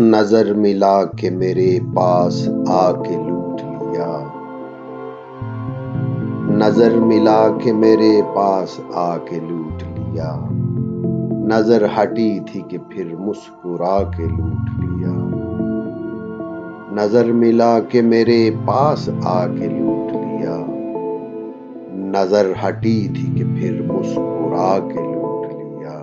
नजर मिला के मेरे पास आके लूट लिया। नजर मिला के मेरे पास आके लूट लिया। नजर हटी थी कि फिर मुस्कुरा के लूट लिया। नजर मिला के मेरे पास आके लूट लिया। नजर हटी थी कि फिर मुस्कुरा के लूट लिया।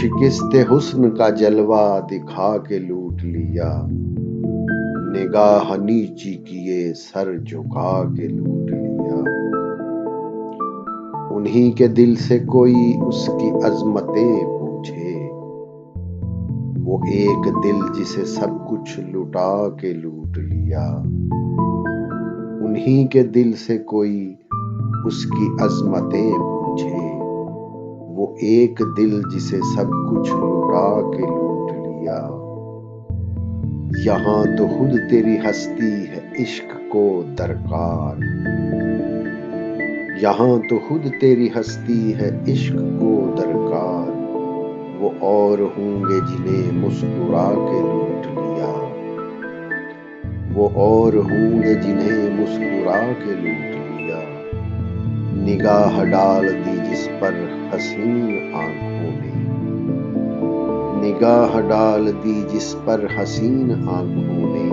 शिकस्ते हुस्न का जलवा दिखा के लूट लिया। निगाह नीची किए सर झुका के लूट लिया। उन्हीं के दिल से कोई उसकी अजमतें पूछे। वो एक दिल जिसे सब कुछ लुटा के लूट लिया। उन्हीं के दिल से कोई उसकी अजमतें पूछे। वो एक दिल जिसे सब कुछ लुटा के लूट लिया। यहाँ तो खुद तेरी हस्ती है इश्क को दरकार। यहाँ तो खुद तेरी हस्ती है इश्क को दरकार। वो और होंगे जिन्हें मुस्कुरा के लूट लिया। वो और होंगे जिन्हें मुस्कुरा के लूट लिया। निगाह डाल दी जिस पर हसीन आंखों ने। निगाह डाल दी जिस पर हसीन आंखों ने।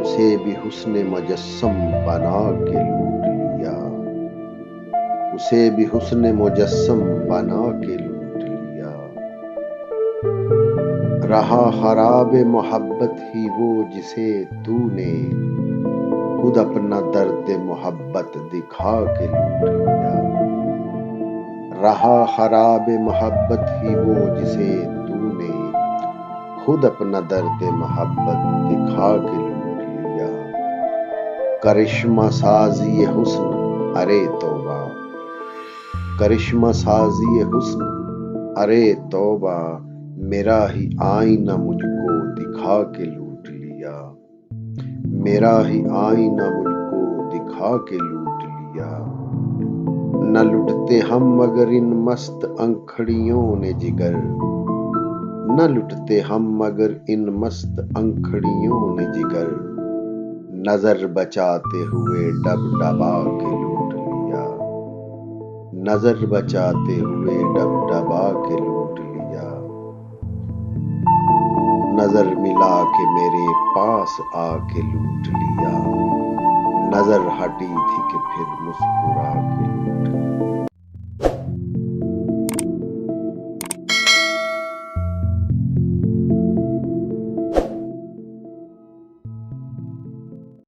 उसे भी हुस्ने मुजस्सम बना के लूट लिया। उसे भी हुस्ने मुजस्सम बना के लूट लिया। रहा खराब मोहब्बत ही वो जिसे तूने खुद अपना दर्द मोहब्बत दिखा के लूट लिया। रहा खराब मोहब्बत ही वो जिसे तूने खुद अपना दर्द मोहब्बत दिखा के लूट लिया। करिश्मा साजी हुस्न अरे तौबा। करिश्मा साजी हुस्न अरे तौबा। मेरा ही आईना मुझको दिखा के लूट लिया। मेरा ही आईना मुझको दिखा के लूट लिया। न लुटते हम मगर इन मस्त अंखड़ियों ने जिगर। न लुटते हम मगर इन मस्त अंखड़ियों ने जिगर। नजर बचाते हुए डबडबा के लूट लिया। नजर बचाते हुए डबडबा के लूट लिया। नजर मिला के मेरे पास आके लूट लिया। नजर हटी थी कि फिर मुस्कुरा के लूट लिया।